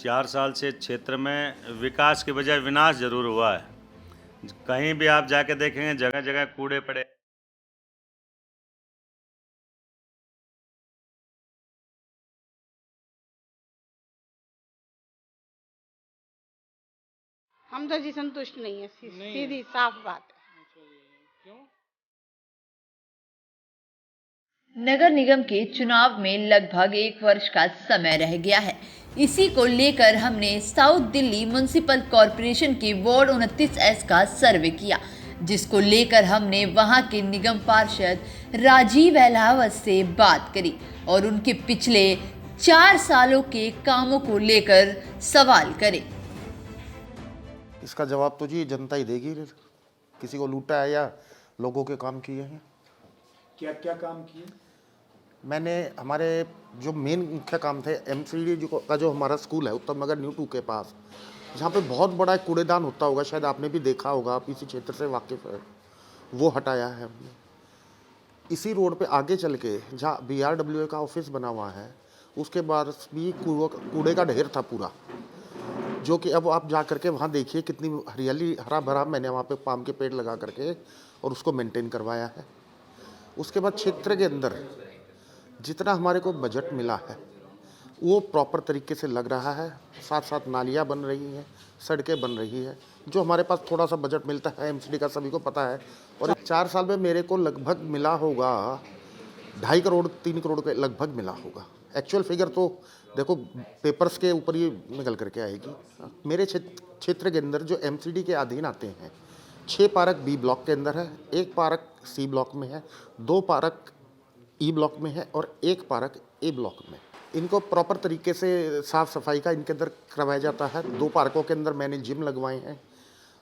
4 साल से क्षेत्र में विकास के बजाय विनाश जरूर हुआ है। कहीं भी आप जाके देखेंगे जगह जगह कूड़े पड़े। हम तो जी संतुष्ट नहीं है, सीधी साफ बात है। क्यों? नगर निगम के चुनाव में लगभग 1 वर्ष का समय रह गया है। इसी को लेकर हमने साउथ दिल्ली म्युनिसिपल कॉरपोरेशन के वार्ड 29S का सर्वे किया, जिसको लेकर हमने वहां के निगम पार्षद राजीव अहलावत से बात करी और उनके पिछले 4 सालों के कामों को लेकर सवाल करे। इसका जवाब तो जी जनता ही देगी। किसी को लूटा है या लोगों के काम किए हैं। क्या क्या काम किए? मैंने हमारे जो मेन मुख्य काम थे एमसीडी का जो हमारा स्कूल है उत्तम नगर न्यू 2 के पास, जहाँ पे बहुत बड़ा एक कूड़ेदान होता होगा, शायद आपने भी देखा होगा, आप इसी क्षेत्र से वाकिफ है, वो हटाया है हमने। इसी रोड पे आगे चल के जहाँ BRWA का ऑफिस बना हुआ है, उसके बाद भी कूड़े का ढेर था पूरा, जो कि अब आप जा करके वहाँ देखिए कितनी हरियाली, हरा भरा मैंने वहाँ पे पाम के पेड़ लगा करके और उसको मेंटेन करवाया है। उसके बाद क्षेत्र के अंदर जितना हमारे को बजट मिला है वो प्रॉपर तरीके से लग रहा है। साथ साथ नालियाँ बन रही हैं, सड़कें बन रही है। जो हमारे पास थोड़ा सा बजट मिलता है एमसीडी का सभी को पता है। और 4 साल में मेरे को लगभग मिला होगा 2.5 करोड़ 3 करोड़ के लगभग मिला होगा। एक्चुअल फिगर तो देखो पेपर्स के ऊपर ही निकल करके आएगी। मेरे क्षेत्र के अंदर जो एमसीडी के अधीन आते हैं 6 पार्क B ब्लॉक के अंदर है, 1 पार्क C ब्लॉक में है, 2 पार्क E ब्लॉक में है और 1 पार्क A ब्लॉक में। इनको प्रॉपर तरीके से साफ़ सफाई का इनके अंदर करवाया जाता है। 2 पार्कों के अंदर मैंने जिम लगवाए हैं,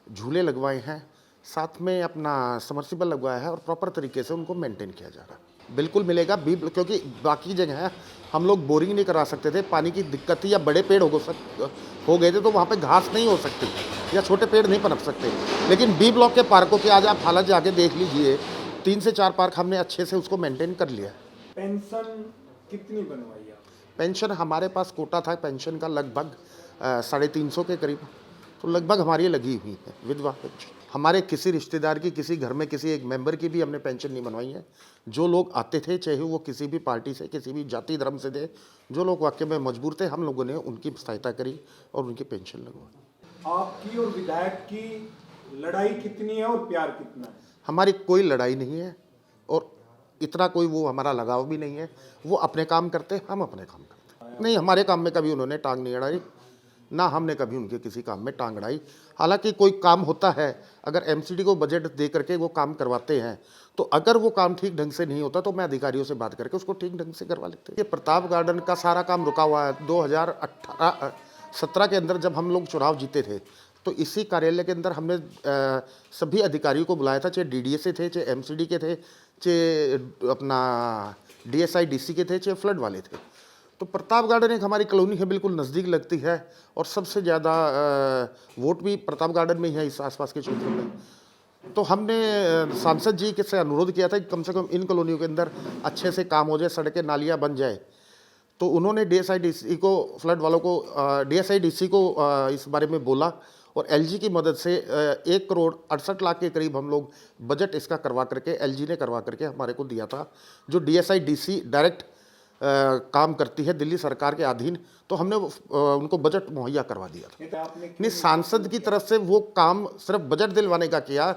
झूले लगवाए हैं, साथ में अपना समर्सिबल लगवाया है और प्रॉपर तरीके से उनको मेंटेन किया जा रहा है। बिल्कुल मिलेगा क्योंकि बाकी जगह हम लोग बोरिंग नहीं करा सकते थे, पानी की दिक्कत थी या बड़े पेड़ हो गए थे तो वहाँ पे घास नहीं हो सकती या छोटे पेड़ नहीं पनप सकते। लेकिन B ब्लॉक के पार्कों की आज आप हालत जाके देख लीजिए, 3 से 4 पार्क हमने अच्छे से उसको मेंटेन कर लिया। पेंशन कितनी बनवाई आप? पेंशन हमारे पास कोटा था पेंशन का लगभग 350 के करीब, तो लगभग हमारी लगी हुई है विधवा पेंशन। हमारे किसी रिश्तेदार की, किसी घर में किसी एक मेंबर की भी हमने पेंशन नहीं बनवाई है। जो लोग आते थे, चाहे वो किसी भी पार्टी से, किसी भी जाति धर्म से थे, जो लोग वाकई में मजबूर थे, हम लोगों ने उनकी सहायता करी और उनकी पेंशन लगवाई। आपकी और विधायक की लड़ाई कितनी है और प्यार कितना है? हमारी कोई लड़ाई नहीं है और इतना कोई वो हमारा लगाव भी नहीं है। वो अपने काम करते, हम अपने काम करते। नहीं, हमारे काम में कभी उन्होंने टांग नहीं अड़ाई, ना हमने कभी उनके किसी काम में टांग अड़ाई। हालांकि कोई काम होता है, अगर एमसीडी को बजट दे करके वो काम करवाते हैं, तो अगर वो काम ठीक ढंग से नहीं होता तो मैं अधिकारियों से बात करके उसको ठीक ढंग से करवा लेते। ये प्रताप गार्डन का सारा काम रुका हुआ है। 2017 के अंदर जब हम लोग चुनाव जीते थे तो इसी कार्यालय के अंदर हमने सभी अधिकारियों को बुलाया था, चाहे DDA थे, चाहे एमसीडी के थे, चाहे अपना DSI DC के थे, चाहे फ्लड वाले थे। तो प्रताप गार्डन एक हमारी कॉलोनी है, बिल्कुल नज़दीक लगती है और सबसे ज़्यादा वोट भी प्रताप गार्डन में ही है इस आसपास के क्षेत्र में। तो हमने सांसद जी के से अनुरोध किया था कि कम से कम इन कॉलोनियों के अंदर अच्छे से काम हो जाए, सड़कें नालियाँ बन जाए। तो उन्होंने DSI DC को, फ्लड वालों को, DSI DC को इस बारे में बोला और LG की मदद से 1 करोड़ 68 लाख के करीब हम लोग बजट इसका करवा करके, LG ने करवा करके हमारे को दिया था। जो DSI DC डायरेक्ट काम करती है दिल्ली सरकार के अधीन, तो हमने उनको बजट मुहैया करवा दिया था। नहीं, सांसद की तरफ से वो काम सिर्फ बजट दिलवाने का किया,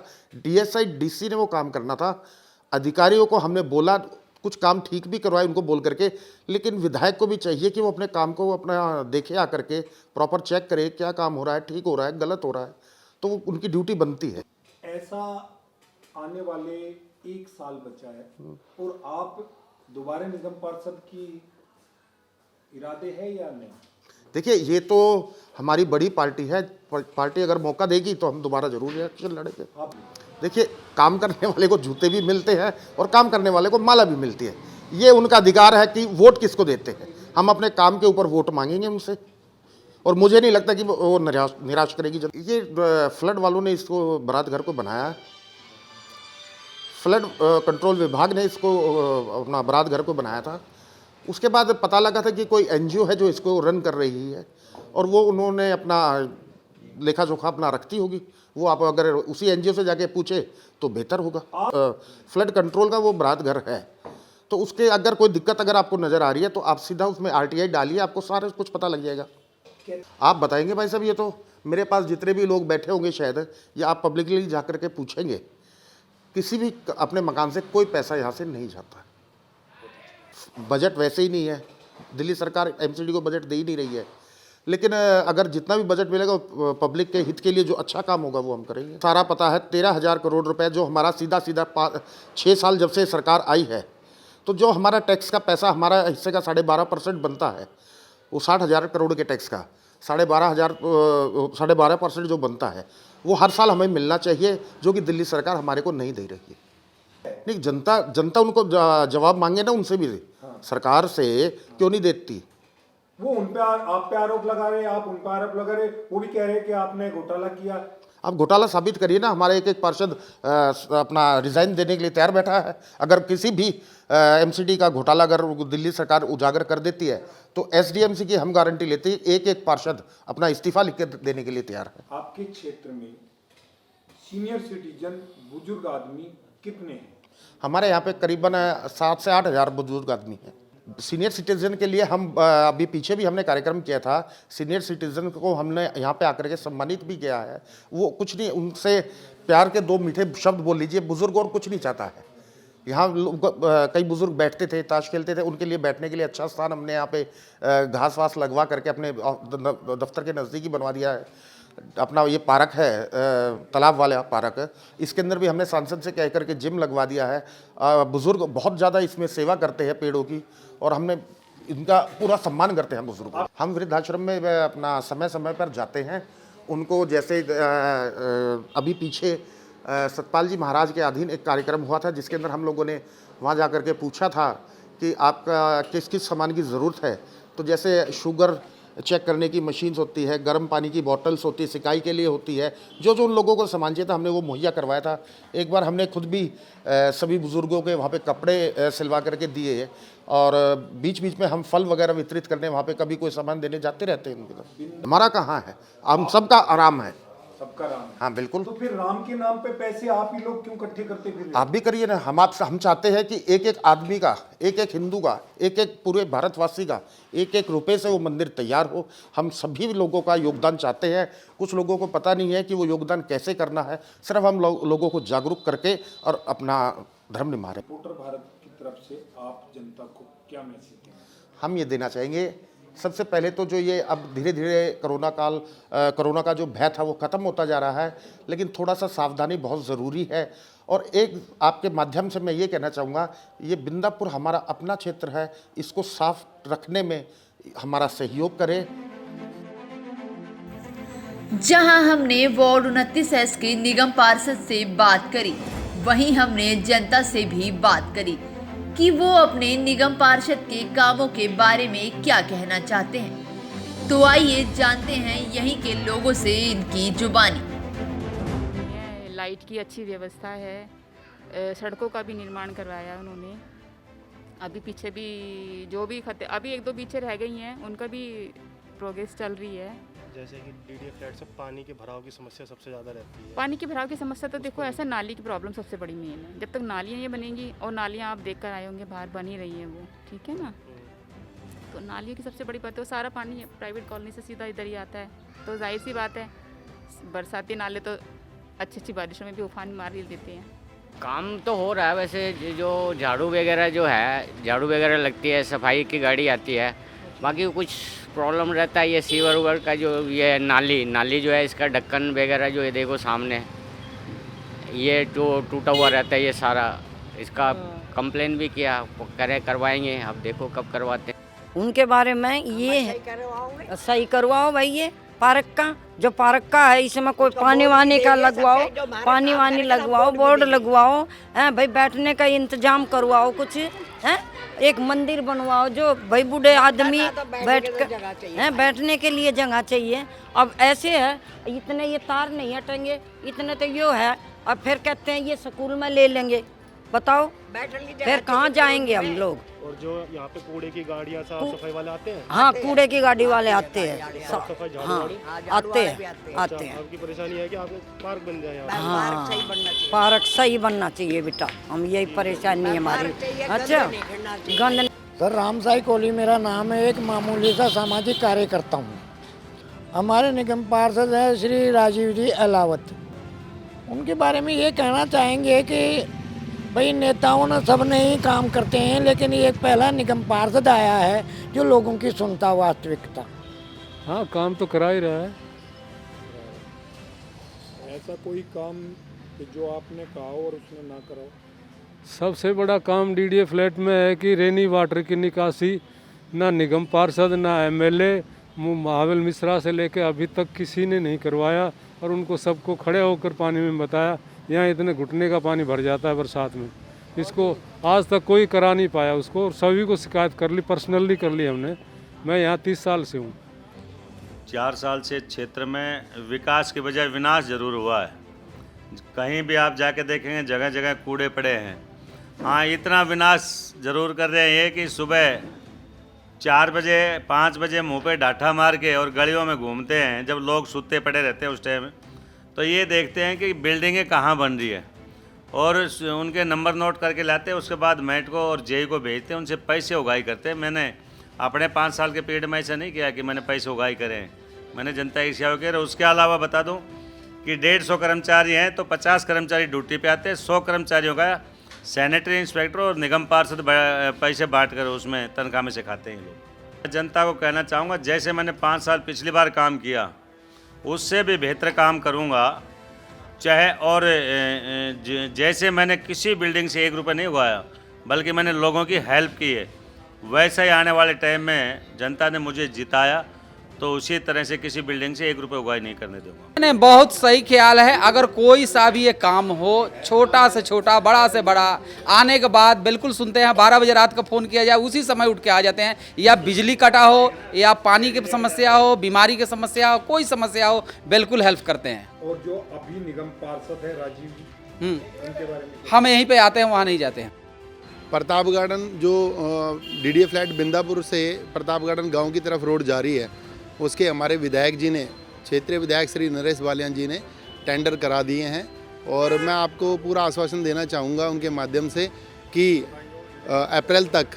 DSI DC ने वो काम करना था। अधिकारियों को हमने बोला, कुछ काम ठीक भी करवाए उनको बोल करके, लेकिन विधायक को भी चाहिए कि वो अपने काम को अपना देखे आ करके प्रॉपर चेक करे, क्या काम हो रहा है, ठीक हो रहा है, गलत हो रहा है, तो वो उनकी ड्यूटी बनती है। ऐसा आने वाले 1 साल बचा है और आप दोबारा निगम पार्षद की इरादे है या नहीं? देखिए, ये तो हमारी बड़ी पार्टी है, पार्टी अगर मौका देगी तो हम दोबारा जरूर इलेक्शन लड़ेंगे। देखिए, काम करने वाले को जूते भी मिलते हैं और काम करने वाले को माला भी मिलती है। ये उनका अधिकार है कि वोट किसको देते हैं। हम अपने काम के ऊपर वोट मांगेंगे उनसे और मुझे नहीं लगता कि वो निराश करेगी। ये फ्लड वालों ने इसको बारात घर को बनाया है, फ्लड कंट्रोल विभाग ने इसको अपना बारात घर को बनाया था। उसके बाद पता लगा था कि कोई NGO है जो इसको रन कर रही है और वो उन्होंने अपना लेखा जोखा अपना रखती होगी। वो आप अगर उसी एनजीओ से जाके पूछे तो बेहतर होगा। फ्लड कंट्रोल का वो बरात घर है, तो उसके अगर कोई दिक्कत अगर आपको नज़र आ रही है तो आप सीधा उसमें आरटीआई डालिए, आपको सारा कुछ पता लग जाएगा। आप बताएंगे भाई साहब, ये तो मेरे पास जितने भी लोग बैठे होंगे शायद, या आप पब्लिकली जा कर के पूछेंगे, किसी भी अपने मकान से कोई पैसा यहाँ से नहीं जाता। बजट वैसे ही नहीं है, दिल्ली सरकार एमसीडी को बजट दे ही नहीं रही है, लेकिन अगर जितना भी बजट मिलेगा पब्लिक के हित के लिए जो अच्छा काम होगा वो हम करेंगे। सारा पता है 13,000 करोड़ रुपए जो हमारा सीधा 6 साल जब से सरकार आई है, तो जो हमारा टैक्स का पैसा हमारा हिस्से का 12.5% बनता है, वो 60,000 करोड़ के टैक्स का 12.5% जो बनता है वो हर साल हमें मिलना चाहिए, जो कि दिल्ली सरकार हमारे को नहीं दे रही है। नहीं, जनता उनको जवाब मांगे ना उनसे भी, सरकार से क्यों नहीं देती। वो उन पे आप पे आरोप लगा रहे, आप उन पे आरोप लगा रहे, वो भी कह रहे हैं कि आपने घोटाला किया। आप घोटाला साबित करिए ना। हमारे एक पार्षद अपना रिजाइन देने के लिए तैयार बैठा है। अगर किसी भी एमसीडी का घोटाला अगर दिल्ली सरकार उजागर कर देती है तो एसडीएमसी की हम गारंटी लेते हैं, एक पार्षद अपना इस्तीफा लिख के देने के लिए तैयार है। आपके क्षेत्र में सीनियर सिटीजन बुजुर्ग आदमी कितने हैं? हमारे यहाँ पे करीबन 7 से 8 हज़ार बुजुर्ग आदमी हैं। सीनियर सिटीजन के लिए हम अभी पीछे भी हमने कार्यक्रम किया था। सीनियर सिटीजन को हमने यहाँ पे आकर के सम्मानित भी किया है। वो कुछ नहीं, उनसे प्यार के 2 मीठे शब्द बोल लीजिए, बुजुर्ग और कुछ नहीं चाहता है। यहाँ कई बुजुर्ग बैठते थे, ताश खेलते थे, उनके लिए बैठने के लिए अच्छा स्थान हमने यहाँ पे घास वास लगवा करके अपने दफ्तर के नज़दीक ही बनवा दिया है। अपना ये पार्क है, तालाब वाला पार्क, इसके अंदर भी हमने सांसद से कह करके जिम लगवा दिया है। बुजुर्ग बहुत ज़्यादा इसमें सेवा करते हैं पेड़ों की, और हमने इनका पूरा सम्मान करते हैं बुजुर्गों। हम वृद्धाश्रम में अपना समय समय पर जाते हैं उनको। जैसे अभी पीछे सतपाल जी महाराज के अधीन एक कार्यक्रम हुआ था, जिसके अंदर हम लोगों ने वहाँ जा कर के पूछा था कि आपका किस किस सामान की ज़रूरत है। तो जैसे शुगर चेक करने की मशीन्स होती है, गर्म पानी की बॉटल्स होती है, सिकाई के लिए होती है, जो जो उन लोगों को सामान चाहिए था हमने वो मुहैया करवाया था। एक बार हमने खुद भी सभी बुज़ुर्गों के वहाँ पे कपड़े सिलवा करके दिए, और बीच बीच में हम फल वगैरह वितरित करने वहाँ पे कभी कोई सामान देने जाते रहते हैं उनके तरफ। हमारा कहाँ है, हम सबका आराम है, सबका राम है। हाँ बिल्कुल। तो फिर राम के नाम पे पैसे आप ही लोग क्यों इकट्ठे करते फिर? आप भी करिए ना। हम चाहते हैं कि एक एक आदमी का, एक एक हिंदू का, एक एक पूरे भारतवासी का 1-1 रुपये से वो मंदिर तैयार हो। हम सभी लोगों का योगदान चाहते हैं। कुछ लोगों को पता नहीं है कि वो योगदान कैसे करना है। सिर्फ हम लोगों को जागरूक करके और अपना धर्म निभा रहे। रिपोर्टर भारत की तरफ से आप जनता को क्या मैसेज देंगे? हम ये देना चाहेंगे, सबसे पहले तो जो ये अब धीरे धीरे कोरोना का जो भय था वो ख़त्म होता जा रहा है, लेकिन थोड़ा सा सावधानी बहुत ज़रूरी है। और एक आपके माध्यम से मैं ये कहना चाहूँगा, ये बिंदापुर हमारा अपना क्षेत्र है, इसको साफ रखने में हमारा सहयोग करें। जहां हमने वार्ड 29S के निगम पार्षद से बात करी, वहीं हमने जनता से भी बात करी कि वो अपने निगम पार्षद के कामों के बारे में क्या कहना चाहते हैं। तो आइए जानते हैं यहीं के लोगों से इनकी जुबानी। लाइट की अच्छी व्यवस्था है, सड़कों का भी निर्माण करवाया उन्होंने। अभी पीछे भी जो भी अभी 1-2 पीछे रह गई हैं, उनका भी प्रोग्रेस चल रही है। जैसे कि डीडीए फ्लैट से पानी के भराव की समस्या सबसे ज़्यादा रहती है। पानी के भराव की समस्या तो देखो, ऐसा नाली की प्रॉब्लम सबसे बड़ी मेन है। जब तक नालियाँ ये बनेंगी, और नालियाँ आप देख कर आए होंगे बाहर बन ही रही हैं वो, ठीक है ना। तो नालियों की सबसे बड़ी बात है, वो सारा पानी प्राइवेट कॉलोनी से सीधा इधर ही आता है। तो जाहिर सी बात है, बरसाती नाले तो अच्छी बारिशों में भी उफान मार ही देते हैं। काम तो हो रहा है वैसे, जो झाड़ू वगैरह जो है, झाड़ू वगैरह लगती है, सफाई की गाड़ी आती है। बाकी कुछ प्रॉब्लम रहता है ये सीवर उवर का, जो ये नाली जो है, इसका ढक्कन वगैरह जो है देखो सामने, ये जो टूटा हुआ रहता है ये सारा, इसका कंप्लेन भी किया, करवाएंगे। अब देखो कब करवाते हैं। उनके बारे में ये है, सही करवाओ भाई। ये पार्क का जो पार्क का है, इसमें कोई पानी वानी का लगवाओ, पानी वानी लगवाओ, बोर्ड लगवाओ, हैं भाई, बैठने का इंतजाम करवाओ कुछ, हैं एक मंदिर बनवाओ जो भाई बूढ़े आदमी बैठने के लिए जगह चाहिए। अब ऐसे है, इतने ये तार नहीं हटेंगे, इतने तो यो है, और फिर कहते हैं ये स्कूल में ले लेंगे। बताओ फिर कहाँ जाएंगे हम लोग। और जो यहाँ पे कूड़े की गाड़ियाँ साफ सफाई वाले आते हैं, हाँ कूड़े की गाड़ी वाले आते हैं, साफ सफाई झाड़ू हाँ वाले? आते हैं आते हैं। आपकी परेशानी है कि आपको पार्क बन जाए यहाँ पे? हाँ पार्क सही बनना चाहिए बेटा, हम यही परेशानी है हमारी। अच्छा गंद सर रामसाई कोहली मेरा नाम है, एक मामूली सा सामाजिक कार्यकर्ता हूँ। हमारे निगम पार्षद है श्री राजीव जी अलावत, उनके बारे में ये कहना चाहेंगे कि भाई नेताओं ने सब ने ही काम करते हैं, लेकिन ये एक पहला निगम पार्षद आया है जो लोगों की सुनता वास्तविकता। हाँ काम तो करा ही रहा है। ऐसा कोई काम कि जो आपने कहा और उसने ना करा? सबसे बड़ा काम डीडीए फ्लैट में है कि रेनी वाटर की निकासी ना निगम पार्षद ना एमएलए महाबल मिश्रा से लेकर अभी तक किसी ने नहीं करवाया, और उनको सबको खड़े होकर पानी में बताया यहाँ इतने घुटने का पानी भर जाता है बरसात में, इसको आज तक कोई करा नहीं पाया उसको, और सभी को शिकायत कर ली, पर्सनली कर ली हमने। मैं यहाँ 30 साल से हूँ। 4 साल से क्षेत्र में विकास के बजाय विनाश जरूर हुआ है। कहीं भी आप जाके देखेंगे जगह जगह कूड़े पड़े हैं। हाँ इतना विनाश जरूर कर रहे हैं कि सुबह 4 बजे 5 बजे मुंह पे डाठा मार के और गलियों में घूमते हैं, जब लोग सुते पड़े रहते हैं उस टाइम, तो ये देखते हैं कि बिल्डिंगें कहाँ बन रही है और उनके नंबर नोट करके लाते हैं। उसके बाद मेट को और जेई को भेजते हैं, उनसे पैसे उगाही करते हैं। मैंने अपने 5 साल के पीरियड में ऐसा नहीं किया कि मैंने पैसे उगाही करें, मैंने जनता की सेवा की। उसके अलावा बता दूं कि 150 कर्मचारी हैं तो 50 कर्मचारी ड्यूटी पे आते हैं, 100 कर्मचारियों का सैनिटरी इंस्पेक्टर और निगम पार्षद पैसे बांट कर उसमें तनख्वाह में से खाते हैं लोग। जनता को कहना चाहूँगा जैसे मैंने 5 साल पिछली बार काम किया उससे भी बेहतर काम करूँगा, चाहे और जैसे मैंने किसी बिल्डिंग से 1 रुपये नहीं उगाया बल्कि मैंने लोगों की हेल्प की है, वैसे ही आने वाले टाइम में जनता ने मुझे जिताया तो उसी तरह से किसी बिल्डिंग से 1 रुपये उगाही नहीं करने दूंगा। मैंने बहुत सही ख्याल है, अगर कोई सा भी ये काम हो, छोटा से छोटा बड़ा से बड़ा, आने के बाद बिल्कुल सुनते हैं। 12 बजे रात का फ़ोन किया जाए उसी समय उठ के आ जाते हैं, या बिजली कटा हो या पानी की समस्या हो, बीमारी की समस्या हो, कोई समस्या हो, बिल्कुल हेल्प करते हैं। और जो अभी निगम पार्षद है राजीव जी, उनके बारे में हम यहीं पे आते हैं, वहाँ नहीं जाते हैं। प्रताप गार्डन जो डीडीए फ्लैट बिंदापुर से प्रताप गार्डन गांव की तरफ रोड जा रही है, उसके हमारे विधायक जी ने, क्षेत्रीय विधायक श्री नरेश बालियान जी ने टेंडर करा दिए हैं। और मैं आपको पूरा आश्वासन देना चाहूँगा उनके माध्यम से कि अप्रैल तक,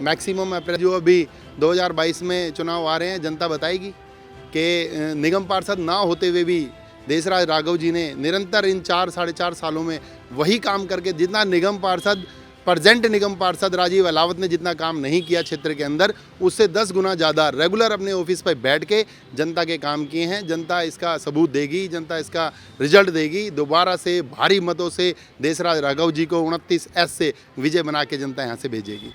मैक्सिमम अप्रैल, जो अभी 2022 में चुनाव आ रहे हैं, जनता बताएगी कि निगम पार्षद ना होते हुए भी देशराज राघव जी ने निरंतर इन 4-4.5 सालों में वही काम करके, जितना निगम पार्षद प्रेजेंट निगम पार्षद राजीव अलावत ने जितना काम नहीं किया क्षेत्र के अंदर, उससे 10 गुना ज़्यादा रेगुलर अपने ऑफिस पर बैठ के जनता के काम किए हैं। जनता इसका सबूत देगी, जनता इसका रिजल्ट देगी। दोबारा से भारी मतों से देशराज राघव जी को 29S से विजय बना के जनता यहाँ से भेजेगी।